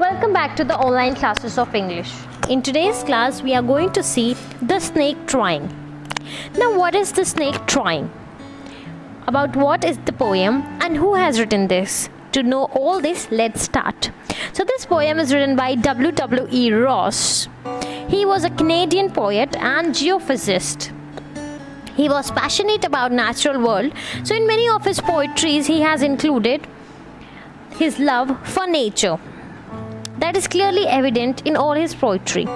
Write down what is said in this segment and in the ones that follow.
Welcome back to the online classes of English. In today's class, we are going to see the snake trying. Now, what is the snake trying? About what is the poem and who has written this? To know all this, let's start. So, this poem is written by W.E. Ross. He was a Canadian poet and geophysicist. He was passionate about natural world, so in many of his poetries, he has included his love for nature. That is clearly evident in all his poetry.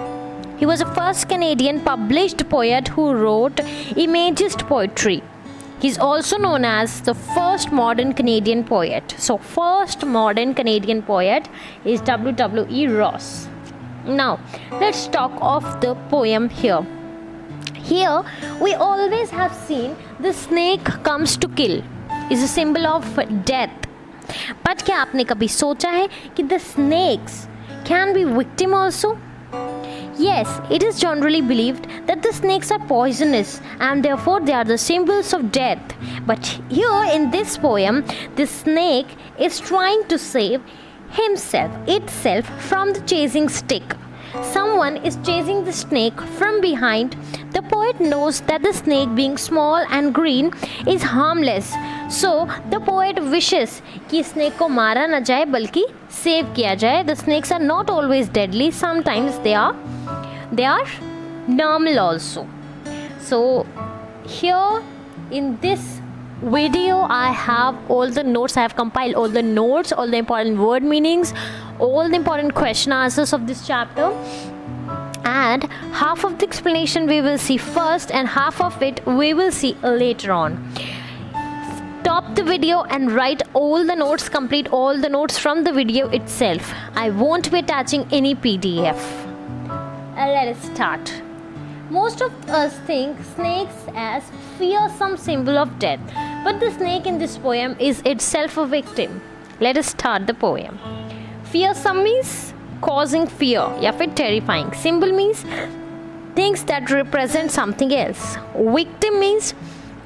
He was the first Canadian published poet who wrote imagist poetry. He is also known as the first modern Canadian poet. So, first modern Canadian poet is W.E. Ross. Now, let's talk of the poem here. Here, we always have seen the snake comes to kill is a symbol of death. But क्या आपने कभी सोचा है कि the snakes can be victim also? Yes, it is generally believed that the snakes are poisonous and therefore they are the symbols of death. But here in this poem, the snake is trying to save itself from the chasing stick. Someone is chasing the snake from behind. The poet knows that the snake, being small and green, is harmless. So the poet wishes कि snake को मारा न जाए बल्कि save किया जाए. The snakes are not always deadly. Sometimes they are normal also. So here in this video I have all the notes. I have compiled all the notes, all the important word meanings, all the important question answers of this chapter, and half of the explanation we will see first and half of it we will see later on. Stop the video and write all the notes, complete all the notes from the video itself. I won't be attaching any PDF. Let us start. Most of us think snakes as fearsome symbol of death, but the snake in this poem is itself a victim. Let us start the poem. Fearsome means causing fear या फिर terrifying. Symbol means things that represent something else. Victim means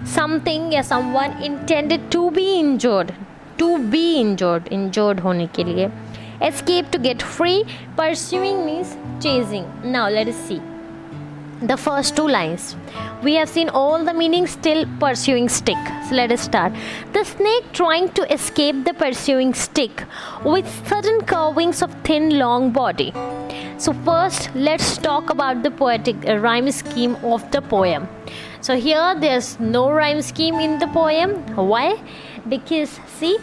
something या someone intended to be injured. Injured होने के लिए. Escape to get free. Pursuing means chasing. Now let us see the first two lines. We have seen all the meanings till pursuing stick. So let us start. The snake trying to escape the pursuing stick with sudden curvings of thin long body. So first let's talk about the poetic rhyme scheme of the poem. So here there's no rhyme scheme in the poem. Why? Because see,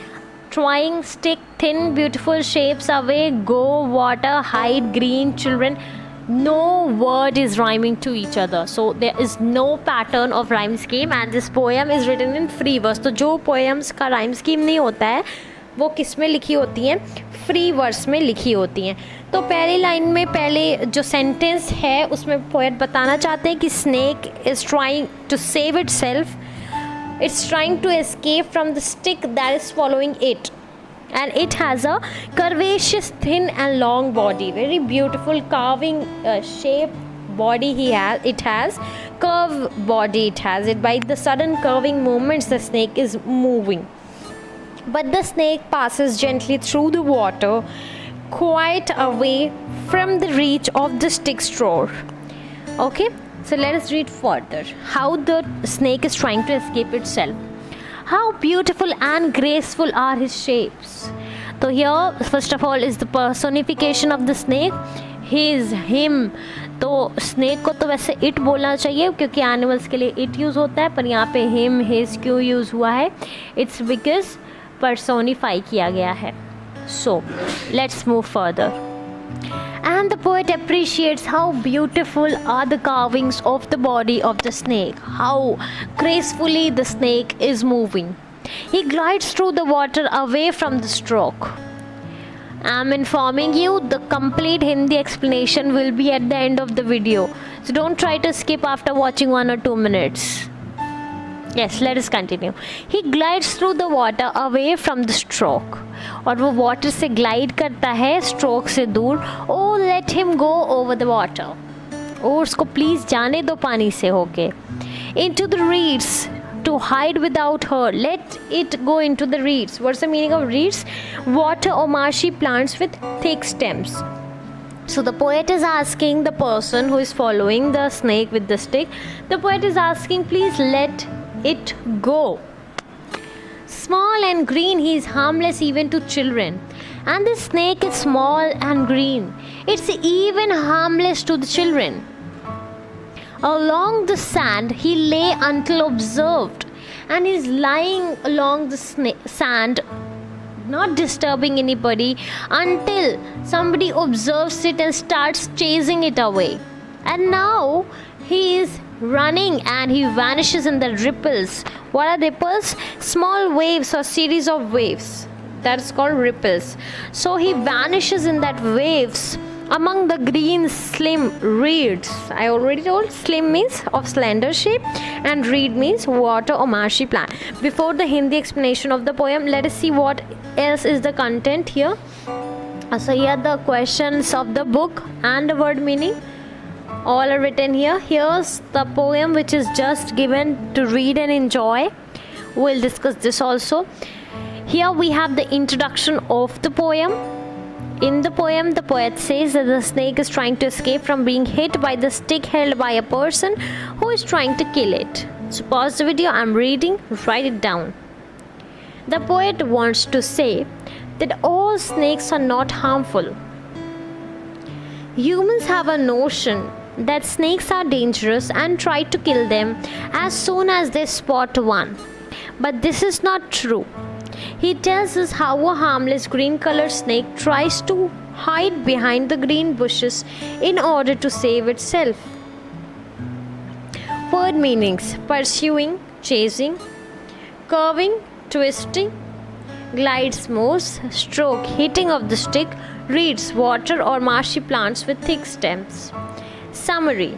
trying stick, thin beautiful shapes away, go, water, hide, green, children. No word is rhyming to each other, so there is no pattern of rhyme scheme and this poem is written in free verse. तो जो poems का rhyme scheme नहीं होता है वो किस में लिखी होती हैं? फ्री वर्स में लिखी होती हैं. तो पहली लाइन में पहले जो सेंटेंस है उसमें पोएट बताना चाहते हैं कि snake is trying to save itself, it's trying to escape from the stick that is following it, and it has a curvaceous thin and long body, very beautiful carving shape body it has curve body, it has it by the sudden curving movements the snake is moving. But the snake passes gently through the water, quite away from the reach of the stick straw. Okay, so let us read further how the snake is trying to escape itself. How beautiful and graceful are his shapes. So here first of all is the personification of the snake. His, him. तो snake को तो वैसे it बोलना चाहिए क्योंकि animals के लिए it use होता है, पर यहाँ पे him, his क्यों यूज़ हुआ है? It's because personify किया गया है. So let's move further. And the poet appreciates how beautiful are the carvings of the body of the snake, how gracefully the snake is moving. He glides through the water away from the stroke. I'm informing you the complete Hindi explanation will be at the end of the video, so don't try to skip after watching 1 or 2 minutes. Yes, let us continue. He glides through the water away from the stroke. और वो water से glide करता है stroke से दूर. Oh, let him go over the water. और उसको please जाने दो पानी से होके. Into the reeds, to hide without her. Let it go into the reeds. What's the meaning of reeds? Water or marshy plants with thick stems. So the poet is asking the person who is following the snake with the stick, the poet is asking, please let it go. Small and green, he is harmless even to children. And the snake is small and green. It's even harmless to the children. Along the sand he lay until observed, and is lying along the sand, not disturbing anybody, until somebody observes it and starts chasing it away. And now he is running and he vanishes in the ripples. What are ripples? Small waves or series of waves. That's called ripples. So he vanishes in that waves among the green slim reeds. I already told, slim means of slender shape and reed means water or marshy plant. Before the Hindi explanation of the poem, let us see what else is the content here. So here the questions of the book and the word meaning all are written here. Here's the poem which is just given to read and enjoy. We'll discuss this also. Here we have the introduction of the poem. In the poem, the poet says that the snake is trying to escape from being hit by the stick held by a person who is trying to kill it. So pause the video, I'm reading, write it down. The poet wants to say that all snakes are not harmful. Humans have a notion that snakes are dangerous and try to kill them as soon as they spot one. But this is not true. He tells us how a harmless green colored snake tries to hide behind the green bushes in order to save itself. Word meanings: pursuing, chasing, curving, twisting, glides, moves, stroke, hitting of the stick, reeds, water or marshy plants with thick stems. Summary: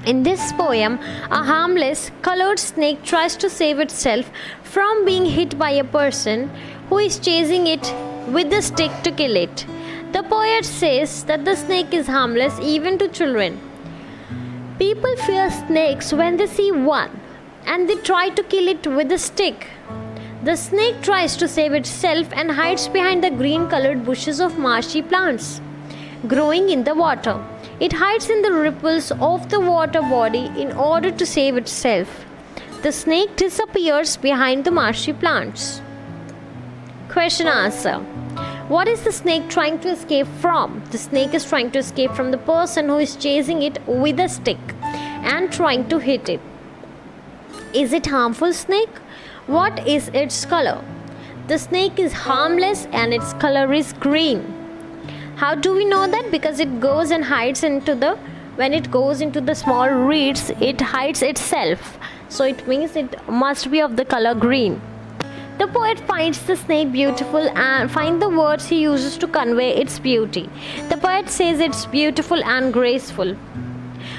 in this poem, a harmless colored snake tries to save itself from being hit by a person who is chasing it with a stick to kill it. The poet says that the snake is harmless even to children. People fear snakes when they see one and they try to kill it with a stick. The snake tries to save itself and hides behind the green colored bushes of marshy plants growing in the water. It hides in the ripples of the water body in order to save itself. The snake disappears behind the marshy plants. Question answer. What is the snake trying to escape from? The snake is trying to escape from the person who is chasing it with a stick and trying to hit it. Is it harmful snake? What is its color? The snake is harmless and its color is green. How do we know that? Because it goes and hides when it goes into the small reeds, it hides itself. So it means it must be of the color green. The poet finds the snake beautiful and finds the words he uses to convey its beauty. The poet says it's beautiful and graceful.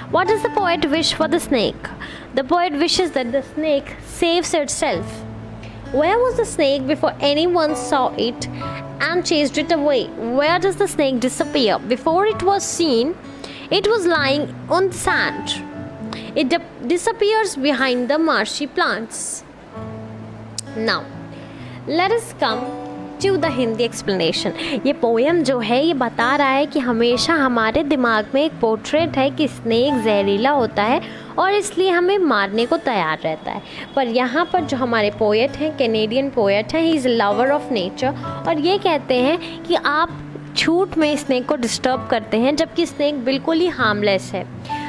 What does the poet wish for the snake? The poet wishes that the snake saves itself. Where was the snake before anyone saw it and chased it away? Where does the snake disappear? Before it was seen, it was lying on the sand. It disappears behind the marshy plants. Now, let us come to the Hindi explanation. ये poem जो है ये बता रहा है कि हमेशा हमारे दिमाग में एक पोर्ट्रेट है कि स्नेक जहरीला होता है और इसलिए हमें मारने को तैयार रहता है. पर यहाँ पर जो हमारे पोएट हैं, कैनेडियन पोएट हैं, he is lover of nature, और ये कहते हैं कि आप झूठ में स्नेक को डिस्टर्ब करते हैं जबकि स्नेक बिल्कुल ही हार्मलेस है.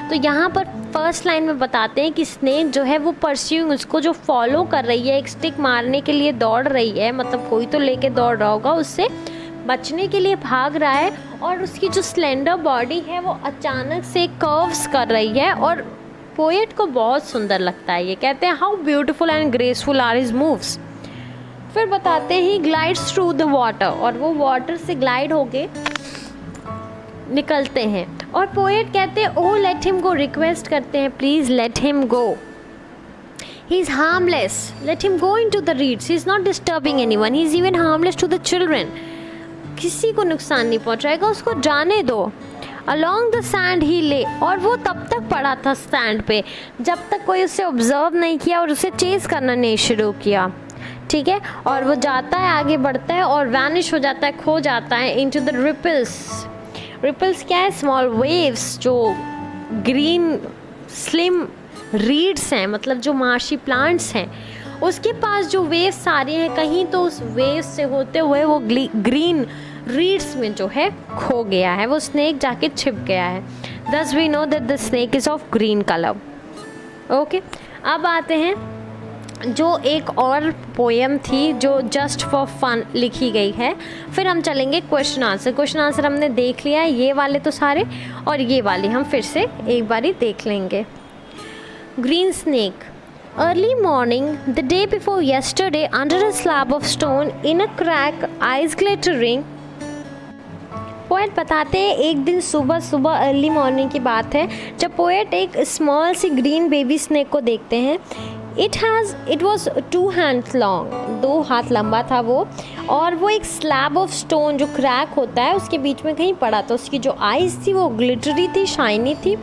तो यहाँ पर फर्स्ट लाइन में बताते हैं कि स्नेक जो है वो परस्यूइंग, उसको जो फॉलो कर रही है, एक स्टिक मारने के लिए दौड़ रही है, मतलब कोई तो लेके दौड़ रहा होगा, उससे बचने के लिए भाग रहा है, और उसकी जो स्लेंडर बॉडी है वो अचानक से कर्व्स कर रही है और पोएट को बहुत सुंदर लगता है. ये कहते हैं how beautiful and graceful are his moves. फिर बताते हैं he glides through the water, और वो वाटर से ग्लाइड होके निकलते हैं. और पोएट कहते हैं O let him go, request करते हैं please let him go, he is harmless, let him go into the reeds, he is not disturbing anyone, he is even harmless to the children. किसी को नुकसान नहीं पहुंचाएगा, उसको जाने दो. Along the sand he lay, और वो तब तक पड़ा था सैंड पे जब तक कोई उसे ऑब्जर्व नहीं किया और उसे चेज़ करना नहीं शुरू किया, ठीक है। और वो जाता है, आगे बढ़ता है और वैनिश हो जाता है, खो जाता है इनटू द रिपल्स। रिपल्स क्या है? स्मॉल वेव्स, जो ग्रीन स्लिम रीड्स हैं, मतलब जो मार्शी प्लांट्स हैं, उसके पास जो वेव्स आ रही हैं, कहीं तो उस वेव्स से होते हुए वो ग्रीन रीड्स में जो है खो गया है, वो स्नेक जाके छिप गया है। Thus we know that the snake is of green colour. Okay, अब आते हैं जो एक और पोएम थी जो जस्ट फॉर फन लिखी गई है। फिर हम चलेंगे क्वेश्चन आंसर। क्वेश्चन आंसर हमने देख लिया है, ये वाले तो सारे, और ये वाले हम फिर से एक बारी देख लेंगे। Green snake. Early morning, the day before yesterday, under a slab of stone, in a crack, eyes glittering. Poet बताते हैं एक दिन सुबह सुबह अर्ली मॉर्निंग की बात है जब पोएट एक small C green baby snake को देखते हैं। इट वॉज 2 hands लॉन्ग, 2 हाथ लंबा था वो, और वो एक स्लैब ऑफ स्टोन जो क्रैक होता है उसके बीच में कहीं पड़ा था। उसकी जो आइज़ थी वो ग्लिटरी थी, शाइनी थी,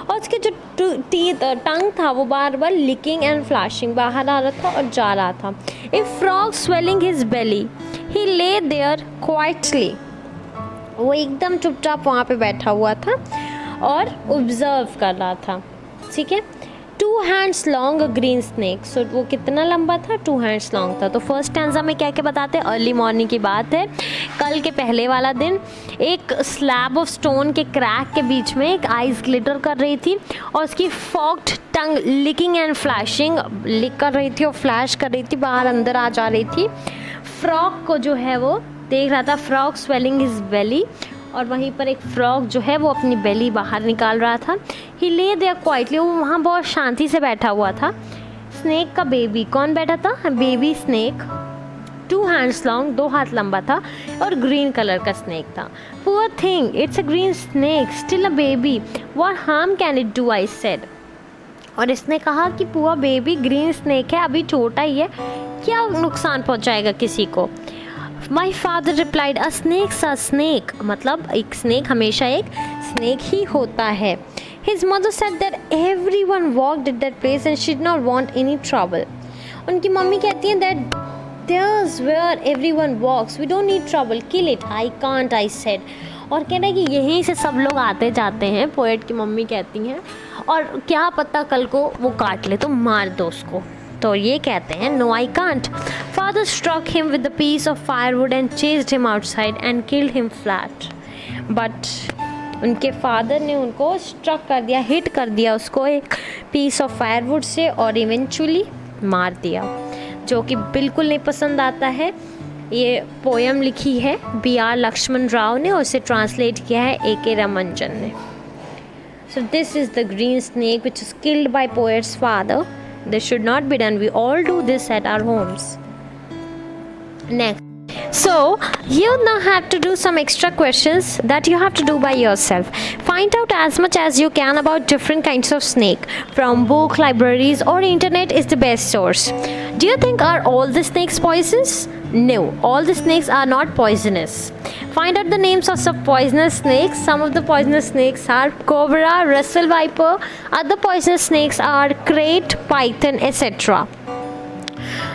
और उसके जो टंग था वो बार बार लिकिंग एंड फ्लैशिंग बाहर आ रहा था और जा रहा था। A frog swelling his belly, he lay there quietly. वो एकदम चुपचाप वहाँ पे बैठा हुआ था और ऑब्जर्व कर रहा था, ठीक है। 2 hands लॉन्ग ग्रीन स्नेक, सो वो कितना लंबा था? 2 hands लॉन्ग था। तो फर्स्ट स्टैंजा में क्या क्या बताते हैं? अर्ली मॉर्निंग की बात है, कल के पहले वाला दिन। एक स्लैब ऑफ स्टोन के क्रैक के बीच में एक आइज़ ग्लिटर कर रही थी और उसकी fogged tongue licking and flashing, लिक कर रही थी और फ्लैश कर रही थी, बाहर अंदर आ जा रही थी। फ्रॉग को जो है वो देख रहा था, फ्रॉग स्वेलिंग हिज बेली, और वहीं पर एक फ्रॉग जो है वो अपनी बेली बाहर निकाल रहा था। ही ले देयर क्वाइटली, वो वहाँ बहुत शांति से बैठा हुआ था। स्नेक का बेबी, कौन बैठा था? बेबी स्नेक, 2 hands लॉन्ग, 2 हाथ लंबा था और ग्रीन कलर का स्नेक था। Poor thing, it's a green snake, still a baby, what harm can it do, I said. और इसने कहा कि पुअर बेबी, ग्रीन स्नेक है, अभी छोटा ही है, क्या नुकसान पहुँचाएगा किसी को। My father replied, a snake's a snake, मतलब एक स्नेक हमेशा एक स्नेक ही होता है। His mother said that everyone walked at that place and she did not want any trouble. उनकी मम्मी कहती हैं that there's where everyone walks, we don't need trouble, kill it, I can't, I said। और कह रहा है कि यहीं से सब लोग आते जाते हैं, पोएट की मम्मी कहती हैं, और क्या पता कल को वो काट ले तो मार दो उसको। तो ये कहते हैं no I can't. Father struck him with a piece of firewood and chased him outside and killed him flat. But उनके फादर ने उनको स्ट्रक कर दिया, हिट कर दिया उसको एक पीस ऑफ फायरवुड से और इवेंचुअली मार दिया, जो कि बिल्कुल नहीं पसंद आता है। ये पोएम लिखी है B.R. लक्ष्मण राव ने और उसे ट्रांसलेट किया है A.K. रमंजन ने। So this is the green snake which is killed by poets father. This should not be done. We all do this at our homes. Next. So, you now have to do some extra questions that you have to do by yourself. Find out as much as you can about different kinds of snake. From book, libraries or internet is the best source. Do you think are all the snakes poisonous? No, all the snakes are not poisonous. Find out the names of some poisonous snakes. Some of the poisonous snakes are cobra, Russell viper. Other poisonous snakes are krait, python, etc.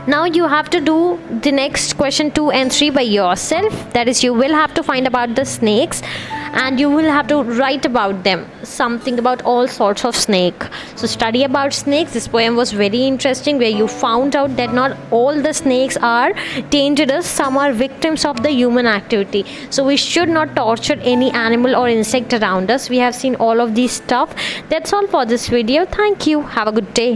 Now you have to do the next question 2 and 3 by yourself. That is, you will have to find about the snakes and you will have to write about them, something about all sorts of snake. So study about snakes. This poem was very interesting, where you found out that not all the snakes are dangerous. Some are victims of the human activity. So we should not torture any animal or insect around us. We have seen all of these stuff. That's all for this video. Thank you. Have a good day.